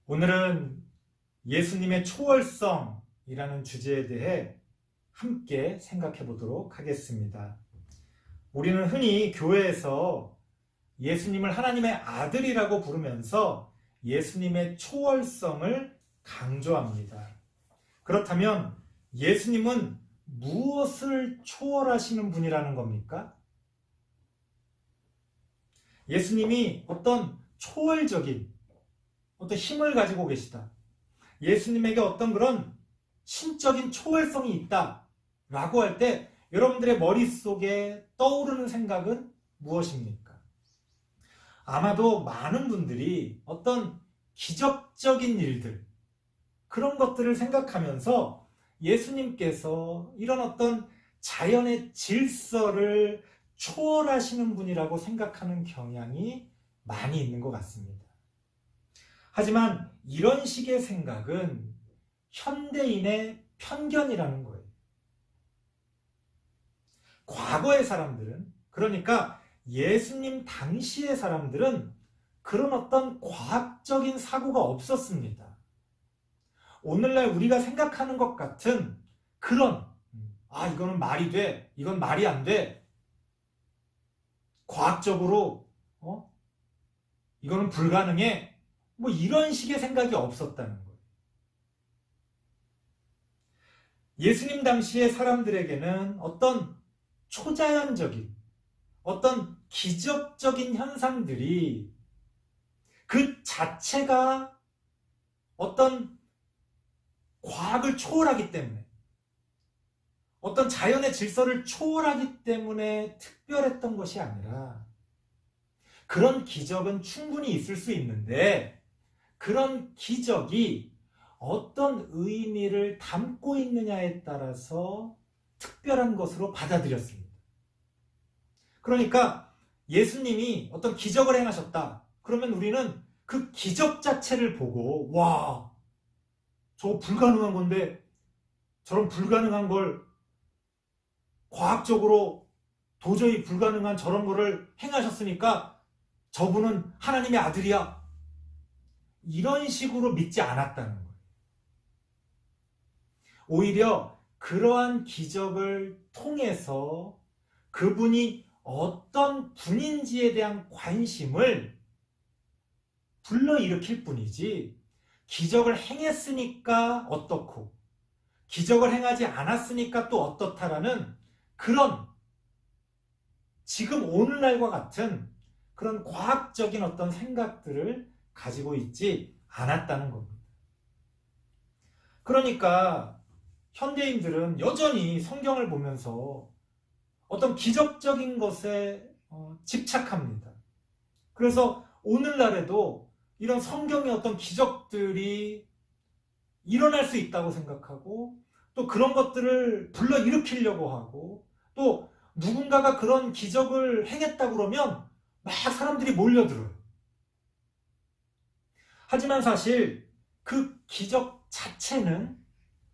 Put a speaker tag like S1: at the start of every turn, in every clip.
S1: 오늘은 예수님의 초월성이라는 주제에 대해 함께 생각해 보도록 하겠습니다. 우리는 흔히 교회에서 예수님을 하나님의 아들이라고 부르면서 예수님의 초월성을 강조합니다. 그렇다면 예수님은 무엇을 초월하시는 분이라는 겁니까? 예수님이 어떤 초월적인 어떤 힘을 가지고 계시다. 예수님에게 어떤 그런 신적인 초월성이 있다 라고 할 때 여러분들의 머릿속에 떠오르는 생각은 무엇입니까? 아마도 많은 분들이 어떤 기적적인 일들, 그런 것들을 생각하면서 예수님께서 이런 어떤 자연의 질서를 초월하시는 분이라고 생각하는 경향이 많이 있는 것 같습니다. 하지만 이런 식의 생각은 현대인의 편견이라는 거예요. 과거의 사람들은, 그러니까 예수님 당시의 사람들은 그런 어떤 과학적인 사고가 없었습니다. 오늘날 우리가 생각하는 것 같은 그런 이거는 말이 돼, 이건 말이 안 돼, 과학적으로 이거는 불가능해, 이런 식의 생각이 없었다는 거예요. 예수님 당시의 사람들에게는 어떤 초자연적인, 어떤 기적적인 현상들이 그 자체가 어떤 과학을 초월하기 때문에, 어떤 자연의 질서를 초월하기 때문에 특별했던 것이 아니라, 그런 기적은 충분히 있을 수 있는데 그런 기적이 어떤 의미를 담고 있느냐에 따라서 특별한 것으로 받아들였습니다. 그러니까 예수님이 어떤 기적을 행하셨다. 그러면 우리는 그 기적 자체를 보고 저거 불가능한 건데 저런 불가능한 걸 과학적으로 도저히 불가능한 저런 거를 행하셨으니까 저분은 하나님의 아들이야. 이런 식으로 믿지 않았다는 거예요. 오히려 그러한 기적을 통해서 그분이 어떤 분인지에 대한 관심을 불러일으킬 뿐이지, 기적을 행했으니까 어떻고 기적을 행하지 않았으니까 또 어떻다라는 그런 지금 오늘날과 같은 그런 과학적인 어떤 생각들을 가지고 있지 않았다는 겁니다. 그러니까 현대인들은 여전히 성경을 보면서 어떤 기적적인 것에 집착합니다. 그래서 오늘날에도 이런 성경의 어떤 기적들이 일어날 수 있다고 생각하고, 또 그런 것들을 불러일으키려고 하고, 또 누군가가 그런 기적을 행했다 그러면 막 사람들이 몰려들어요. 하지만 사실 그 기적 자체는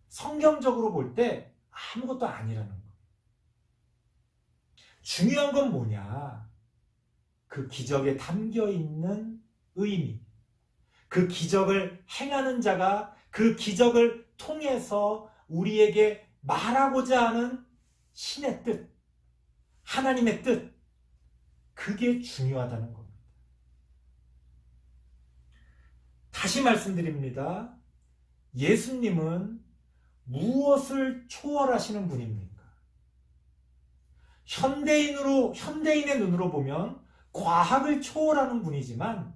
S1: 성경적으로 볼 때 아무것도 아니라는 거예요. 중요한 건 뭐냐? 그 기적에 담겨 있는 의미, 그 기적을 행하는 자가 그 기적을 통해서 우리에게 말하고자 하는 신의 뜻, 하나님의 뜻, 그게 중요하다는 겁니다. 다시 말씀드립니다. 예수님은 무엇을 초월하시는 분입니까? 현대인의 눈으로 보면 과학을 초월하는 분이지만,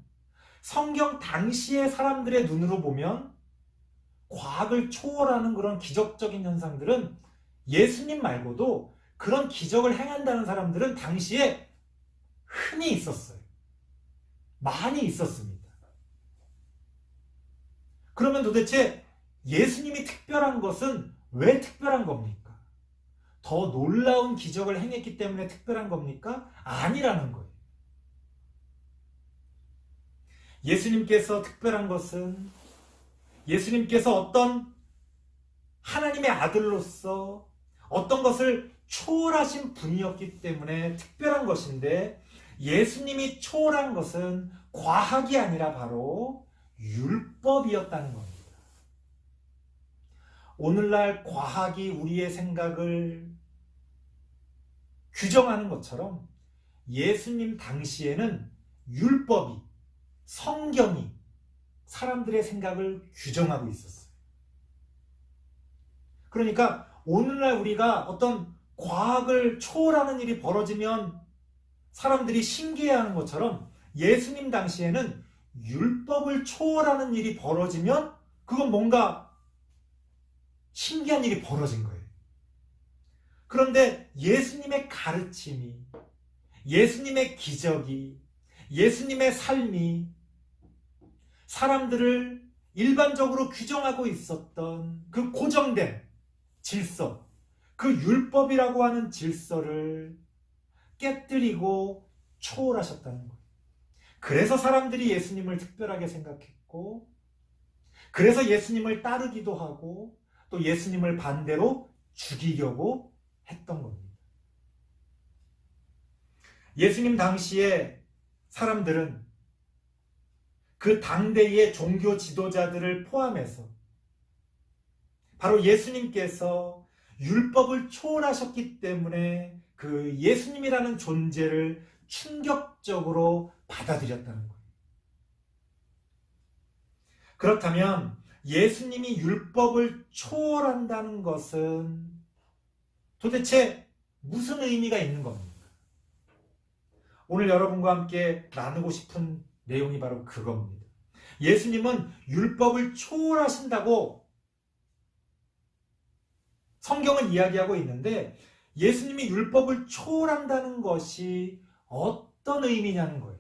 S1: 성경 당시의 사람들의 눈으로 보면 과학을 초월하는 그런 기적적인 현상들은 예수님 말고도 그런 기적을 행한다는 사람들은 당시에 흔히 있었어요. 많이 있었습니다. 그러면 도대체 예수님이 특별한 것은 왜 특별한 겁니까? 더 놀라운 기적을 행했기 때문에 특별한 겁니까? 아니라는 거예요. 예수님께서 특별한 것은 예수님께서 어떤 하나님의 아들로서 어떤 것을 초월하신 분이었기 때문에 특별한 것인데, 예수님이 초월한 것은 과학이 아니라 바로 율법 율법이었다는 겁니다. 오늘날 과학이 우리의 생각을 규정하는 것처럼 예수님 당시에는 율법이, 성경이 사람들의 생각을 규정하고 있었어요. 그러니까 오늘날 우리가 어떤 과학을 초월하는 일이 벌어지면 사람들이 신기해하는 것처럼 예수님 당시에는 율법을 초월하는 일이 벌어지면 그건 뭔가 신기한 일이 벌어진 거예요. 그런데 예수님의 가르침이, 예수님의 기적이, 예수님의 삶이 사람들을 일반적으로 규정하고 있었던 그 고정된 질서, 그 율법이라고 하는 질서를 깨뜨리고 초월하셨다는 거예요. 그래서 사람들이 예수님을 특별하게 생각했고, 그래서 예수님을 따르기도 하고, 또 예수님을 반대로 죽이려고 했던 겁니다. 예수님 당시에 사람들은 그 당대의 종교 지도자들을 포함해서 바로 예수님께서 율법을 초월하셨기 때문에 그 예수님이라는 존재를 충격적으로 받아들였다는 거예요. 그렇다면 예수님이 율법을 초월한다는 것은 도대체 무슨 의미가 있는 겁니까? 오늘 여러분과 함께 나누고 싶은 내용이 바로 그겁니다. 예수님은 율법을 초월하신다고 성경은 이야기하고 있는데 예수님이 율법을 초월한다는 것이 어떤 의미냐는 거예요.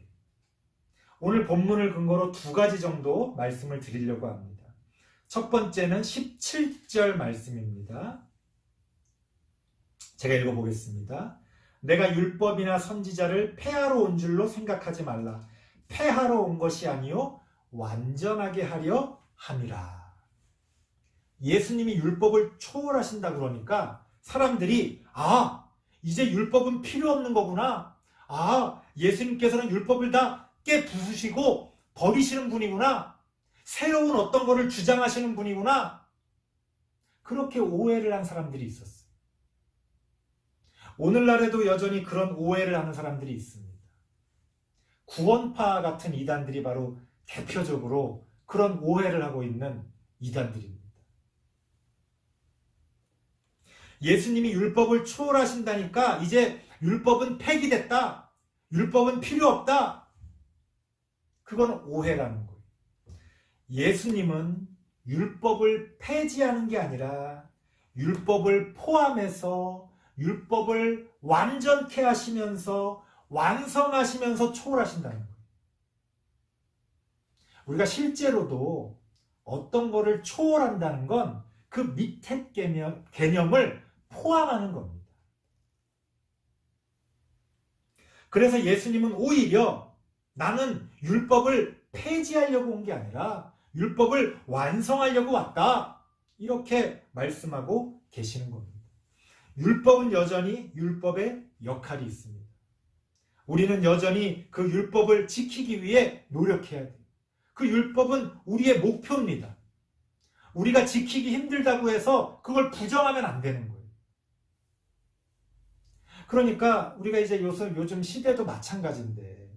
S1: 오늘 본문을 근거로 두 가지 정도 말씀을 드리려고 합니다. 첫 번째는 17절 말씀입니다. 제가 읽어보겠습니다. 내가 율법이나 선지자를 폐하러 온 줄로 생각하지 말라. 폐하러 온 것이 아니요 완전하게 하려 함이라. 예수님이 율법을 초월하신다 그러니까 사람들이 이제 율법은 필요 없는 거구나. 예수님께서는 율법을 다 깨부수시고 버리시는 분이구나. 새로운 어떤 거를 주장하시는 분이구나. 그렇게 오해를 한 사람들이 있었어요. 오늘날에도 여전히 그런 오해를 하는 사람들이 있습니다. 구원파 같은 이단들이 바로 대표적으로 그런 오해를 하고 있는 이단들입니다. 예수님이 율법을 초월하신다니까 이제 율법은 폐기됐다. 율법은 필요 없다. 그건 오해라는 거예요. 예수님은 율법을 폐지하는 게 아니라 율법을 포함해서 율법을 완전케 하시면서 완성하시면서 초월하신다는 거예요. 우리가 실제로도 어떤 거를 초월한다는 건 그 밑에 개념을 포함하는 겁니다. 그래서 예수님은 오히려 나는 율법을 폐지하려고 온 게 아니라 율법을 완성하려고 왔다. 이렇게 말씀하고 계시는 겁니다. 율법은 여전히 율법의 역할이 있습니다. 우리는 여전히 그 율법을 지키기 위해 노력해야 돼요. 그 율법은 우리의 목표입니다. 우리가 지키기 힘들다고 해서 그걸 부정하면 안 되는 거예요. 그러니까 우리가 이제 요즘 시대도 마찬가지인데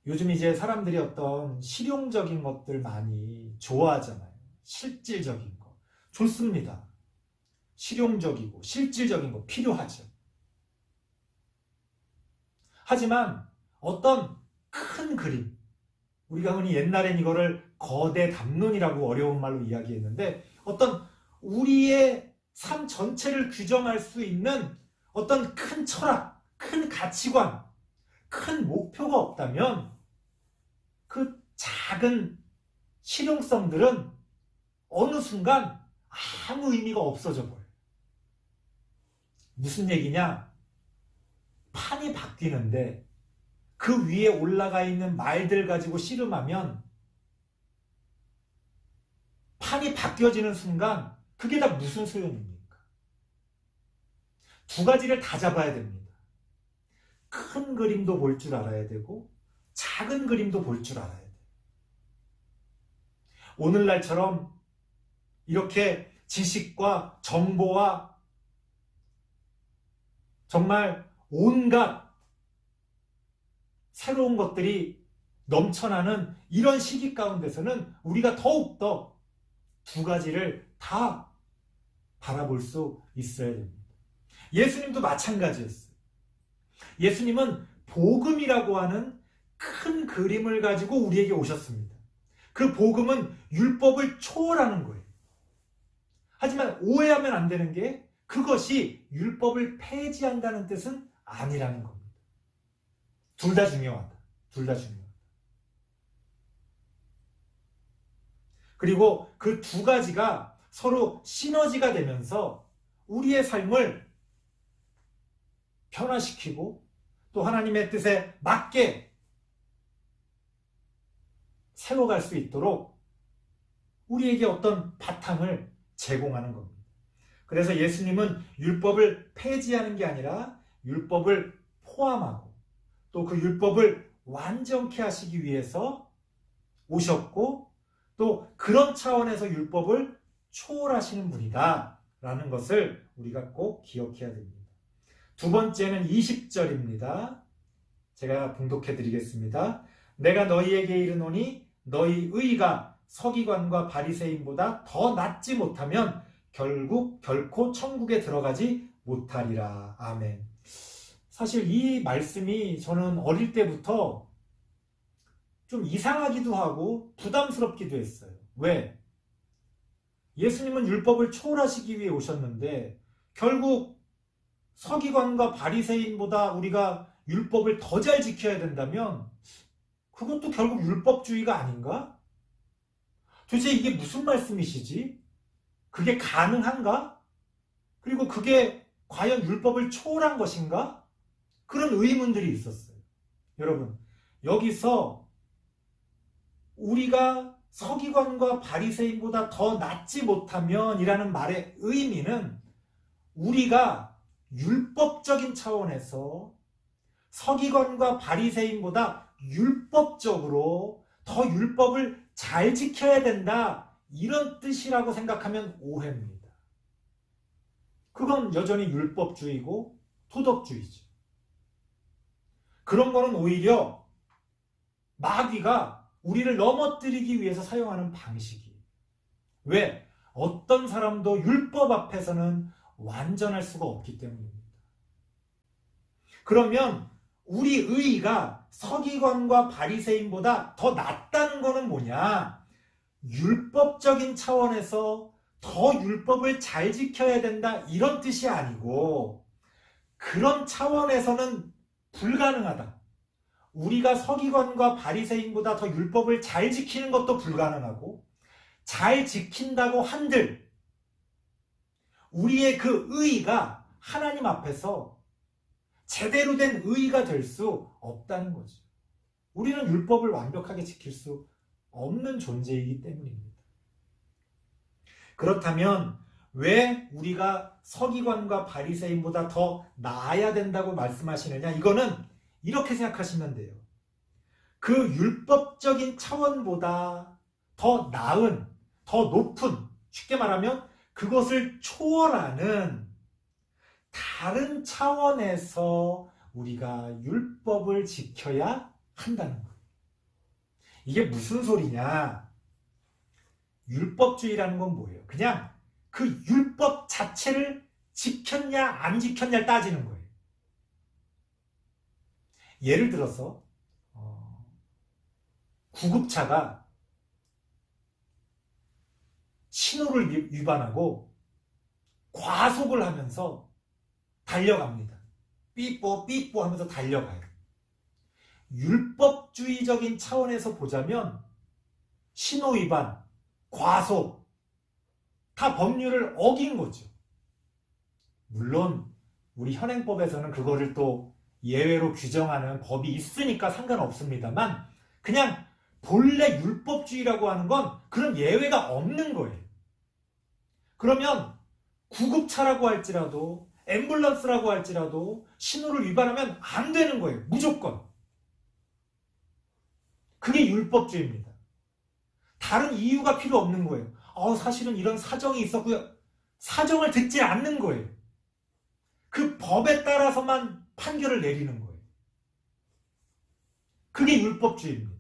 S1: 요즘 이제 사람들이 어떤 실용적인 것들 많이 좋아하잖아요. 실질적인 거. 좋습니다. 실용적이고 실질적인 거 필요하죠. 하지만 어떤 큰 그림, 우리가 흔히 옛날엔 이거를 거대 담론이라고 어려운 말로 이야기했는데 어떤 우리의 삶 전체를 규정할 수 있는 어떤 큰 철학, 큰 가치관, 큰 목표가 없다면 그 작은 실용성들은 어느 순간 아무 의미가 없어져 버려요. 무슨 얘기냐? 판이 바뀌는데 그 위에 올라가 있는 말들 가지고 씨름하면 판이 바뀌어지는 순간 그게 다 무슨 소용입니까? 두 가지를 다 잡아야 됩니다. 큰 그림도 볼 줄 알아야 되고 작은 그림도 볼 줄 알아야 돼요. 오늘날처럼 이렇게 지식과 정보와 정말 온갖 새로운 것들이 넘쳐나는 이런 시기 가운데서는 우리가 더욱더 두 가지를 다 바라볼 수 있어야 됩니다. 예수님도 마찬가지였어요. 예수님은 복음이라고 하는 큰 그림을 가지고 우리에게 오셨습니다. 그 복음은 율법을 초월하는 거예요. 하지만 오해하면 안 되는 게 그것이 율법을 폐지한다는 뜻은 아니라는 겁니다. 둘 다 중요하다. 둘 다 중요하다. 그리고 그 두 가지가 서로 시너지가 되면서 우리의 삶을 변화시키고 또 하나님의 뜻에 맞게 세워갈 수 있도록 우리에게 어떤 바탕을 제공하는 겁니다. 그래서 예수님은 율법을 폐지하는 게 아니라 율법을 포함하고 또 그 율법을 완전케 하시기 위해서 오셨고 또 그런 차원에서 율법을 초월하시는 분이다 라는 것을 우리가 꼭 기억해야 됩니다. 두 번째는 20절입니다. 제가 봉독해 드리겠습니다. 내가 너희에게 이르노니 너희 의가 서기관과 바리새인보다 더 낫지 못하면 결코 천국에 들어가지 못하리라. 아멘. 사실 이 말씀이 저는 어릴 때부터 좀 이상하기도 하고 부담스럽기도 했어요. 왜? 예수님은 율법을 초월하시기 위해 오셨는데 결국 서기관과 바리새인보다 우리가 율법을 더 잘 지켜야 된다면 그것도 결국 율법주의가 아닌가? 도대체 이게 무슨 말씀이시지? 그게 가능한가? 그리고 그게 과연 율법을 초월한 것인가? 그런 의문들이 있었어요. 여러분, 여기서 우리가 서기관과 바리새인보다 더 낫지 못하면 이라는 말의 의미는 우리가 율법적인 차원에서 서기관과 바리새인보다 율법적으로 더 율법을 잘 지켜야 된다 이런 뜻이라고 생각하면 오해입니다. 그건 여전히 율법주의고 도덕주의죠. 그런 거는 오히려 마귀가 우리를 넘어뜨리기 위해서 사용하는 방식이에요. 왜? 어떤 사람도 율법 앞에서는 완전할 수가 없기 때문입니다. 그러면 우리 의의가 서기관과 바리새인보다 더 낫다는 거는 뭐냐? 율법적인 차원에서 더 율법을 잘 지켜야 된다 이런 뜻이 아니고 그런 차원에서는 불가능하다. 우리가 서기관과 바리새인보다 더 율법을 잘 지키는 것도 불가능하고 잘 지킨다고 한들 우리의 그 의의가 하나님 앞에서 제대로 된 의의가 될 수 없다는 거죠. 우리는 율법을 완벽하게 지킬 수 없는 존재이기 때문입니다. 그렇다면 왜 우리가 서기관과 바리새인보다 더 나아야 된다고 말씀하시느냐? 이거는 이렇게 생각하시면 돼요. 그 율법적인 차원보다 더 나은, 더 높은, 쉽게 말하면 그것을 초월하는 다른 차원에서 우리가 율법을 지켜야 한다는 거예요. 이게 무슨 소리냐? 율법주의라는 건 뭐예요? 그냥 그 율법 자체를 지켰냐 안 지켰냐를 따지는 거예요. 예를 들어서 구급차가 신호를 위반하고 과속을 하면서 달려갑니다. 삐뽀 삐뽀 하면서 달려가요. 율법주의적인 차원에서 보자면 신호 위반, 과속 다 법률을 어긴 거죠. 물론 우리 현행법에서는 그거를 또 예외로 규정하는 법이 있으니까 상관없습니다만 그냥 본래 율법주의라고 하는 건 그런 예외가 없는 거예요. 그러면 구급차라고 할지라도 앰뷸런스라고 할지라도 신호를 위반하면 안 되는 거예요. 무조건. 그게 율법주의입니다. 다른 이유가 필요 없는 거예요. 사실은 이런 사정이 있었고요. 사정을 듣지 않는 거예요. 그 법에 따라서만 판결을 내리는 거예요. 그게 율법주의입니다.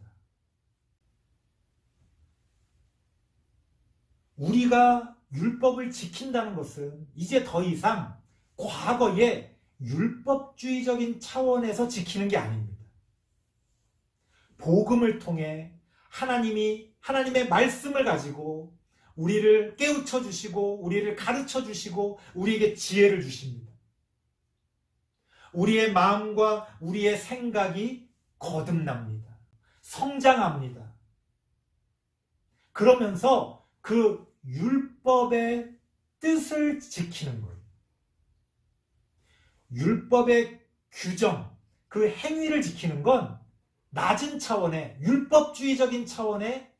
S1: 우리가 율법을 지킨다는 것은 이제 더 이상 과거의 율법주의적인 차원에서 지키는 게 아닙니다. 복음을 통해 하나님의 말씀을 가지고 우리를 깨우쳐 주시고 우리를 가르쳐 주시고 우리에게 지혜를 주십니다. 우리의 마음과 우리의 생각이 거듭납니다. 성장합니다. 그러면서 그 율법의 뜻을 지키는 거예요. 율법의 규정, 그 행위를 지키는 건 낮은 차원의 율법주의적인 차원의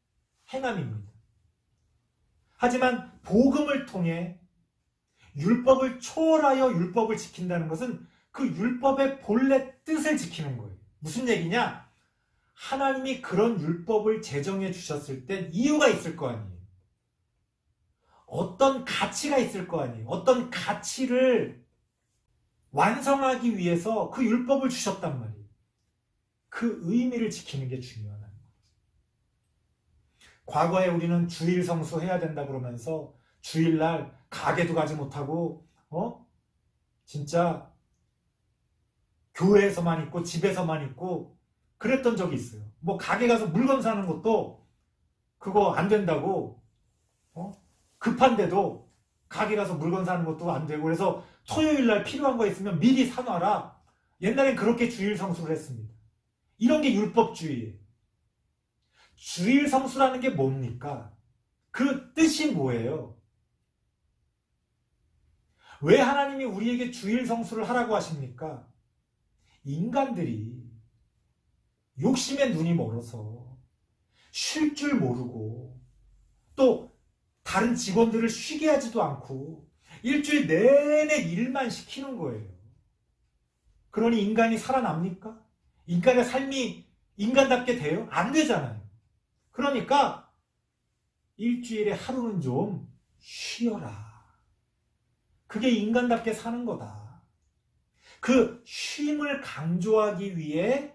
S1: 행함입니다. 하지만 복음을 통해 율법을 초월하여 율법을 지킨다는 것은 그 율법의 본래 뜻을 지키는 거예요. 무슨 얘기냐? 하나님이 그런 율법을 제정해 주셨을 땐 이유가 있을 거 아니에요. 어떤 가치가 있을 거 아니에요. 어떤 가치를 완성하기 위해서 그 율법을 주셨단 말이에요. 그 의미를 지키는 게 중요하다는 거예요. 과거에 우리는 주일 성수해야 된다 그러면서 주일날 가게도 가지 못하고 진짜 교회에서만 있고 집에서만 있고 그랬던 적이 있어요. 뭐 가게 가서 물건 사는 것도 그거 안 된다고 급한데도 가게 가서 물건 사는 것도 안 되고 그래서 토요일날 필요한 거 있으면 미리 사놔라. 옛날엔 그렇게 주일 성수를 했습니다. 이런 게 율법주의예요. 주일 성수라는 게 뭡니까? 그 뜻이 뭐예요? 왜 하나님이 우리에게 주일 성수를 하라고 하십니까? 인간들이 욕심에 눈이 멀어서 쉴 줄 모르고 또 다른 직원들을 쉬게 하지도 않고 일주일 내내 일만 시키는 거예요. 그러니 인간이 살아납니까? 인간의 삶이 인간답게 돼요? 안 되잖아요. 그러니까 일주일에 하루는 좀 쉬어라. 그게 인간답게 사는 거다. 그 쉼을 강조하기 위해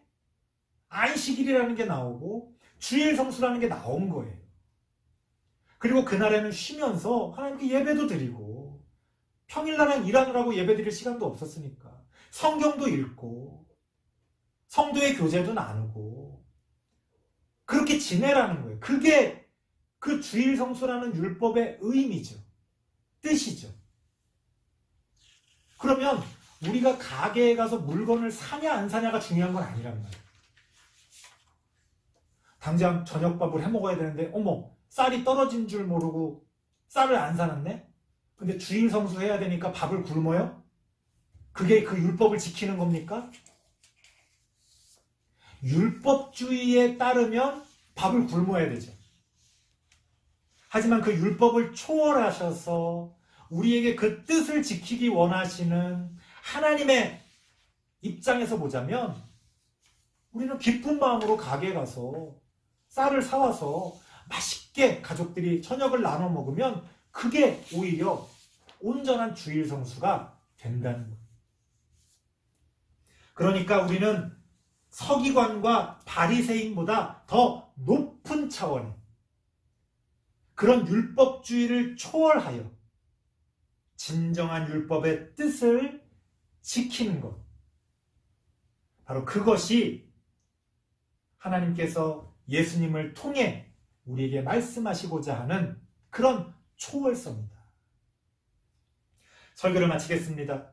S1: 안식일이라는 게 나오고 주일 성수라는 게 나온 거예요. 그리고 그날에는 쉬면서 하나님께 예배도 드리고 평일날은 일하느라고 예배 드릴 시간도 없었으니까 성경도 읽고 성도의 교제도 나누고 그렇게 지내라는 거예요. 그게 그 주일 성수라는 율법의 의미죠. 뜻이죠. 그러면 우리가 가게에 가서 물건을 사냐 안 사냐가 중요한 건 아니란 말이에요. 당장 저녁밥을 해 먹어야 되는데 쌀이 떨어진 줄 모르고 쌀을 안 사놨네? 근데 주일 성수해야 되니까 밥을 굶어요? 그게 그 율법을 지키는 겁니까? 율법주의에 따르면 밥을 굶어야 되죠. 하지만 그 율법을 초월하셔서 우리에게 그 뜻을 지키기 원하시는 하나님의 입장에서 보자면 우리는 기쁜 마음으로 가게에 가서 쌀을 사와서 맛있게 가족들이 저녁을 나눠 먹으면 그게 오히려 온전한 주일 성수가 된다는 거예요. 그러니까 우리는 서기관과 바리새인보다 더 높은 차원의 그런 율법주의를 초월하여 진정한 율법의 뜻을 지키는 것. 바로 그것이 하나님께서 예수님을 통해 우리에게 말씀하시고자 하는 그런 초월성이다. 설교를 마치겠습니다.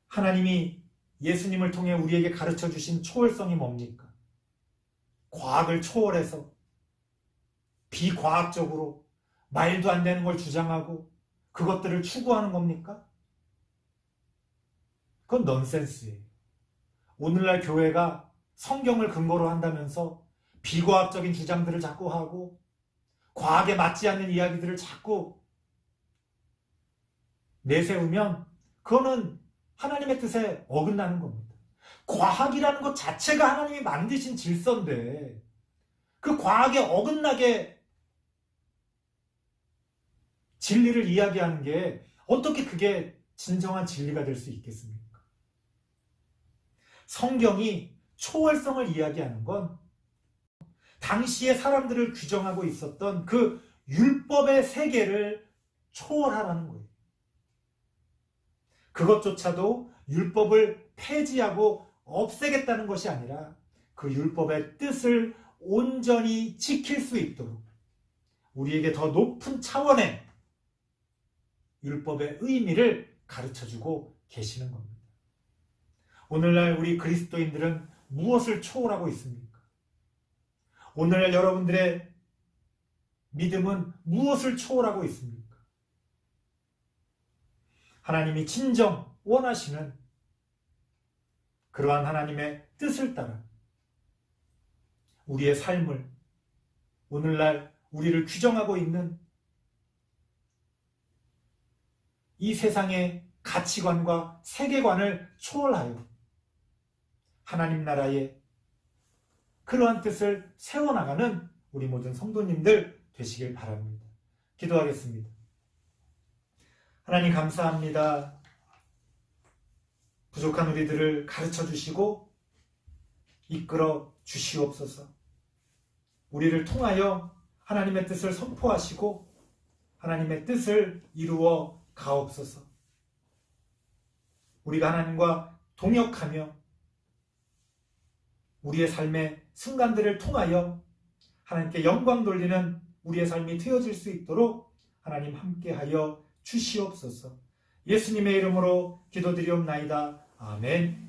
S1: 하나님이 예수님을 통해 우리에게 가르쳐 주신 초월성이 뭡니까? 과학을 초월해서 비과학적으로 말도 안 되는 걸 주장하고 그것들을 추구하는 겁니까? 그건 넌센스예요. 오늘날 교회가 성경을 근거로 한다면서 비과학적인 주장들을 자꾸 하고 과학에 맞지 않는 이야기들을 자꾸 내세우면 그거는 하나님의 뜻에 어긋나는 겁니다. 과학이라는 것 자체가 하나님이 만드신 질서인데 그 과학에 어긋나게 진리를 이야기하는 게 어떻게 그게 진정한 진리가 될 수 있겠습니까? 성경이 초월성을 이야기하는 건 당시에 사람들을 규정하고 있었던 그 율법의 세계를 초월하라는 거예요. 그것조차도 율법을 폐지하고 없애겠다는 것이 아니라 그 율법의 뜻을 온전히 지킬 수 있도록 우리에게 더 높은 차원의 율법의 의미를 가르쳐주고 계시는 겁니다. 오늘날 우리 그리스도인들은 무엇을 초월하고 있습니까? 오늘날 여러분들의 믿음은 무엇을 초월하고 있습니까? 하나님이 진정 원하시는 그러한 하나님의 뜻을 따라 우리의 삶을, 오늘날 우리를 규정하고 있는 이 세상의 가치관과 세계관을 초월하여 하나님 나라의 그러한 뜻을 세워나가는 우리 모든 성도님들 되시길 바랍니다. 기도하겠습니다. 하나님 감사합니다. 부족한 우리들을 가르쳐 주시고 이끌어 주시옵소서. 우리를 통하여 하나님의 뜻을 선포하시고 하나님의 뜻을 이루어 가옵소서. 우리가 하나님과 동역하며 우리의 삶의 순간들을 통하여 하나님께 영광 돌리는 우리의 삶이 되어질 수 있도록 하나님 함께하여 주시옵소서. 예수님의 이름으로 기도드리옵나이다. 아멘.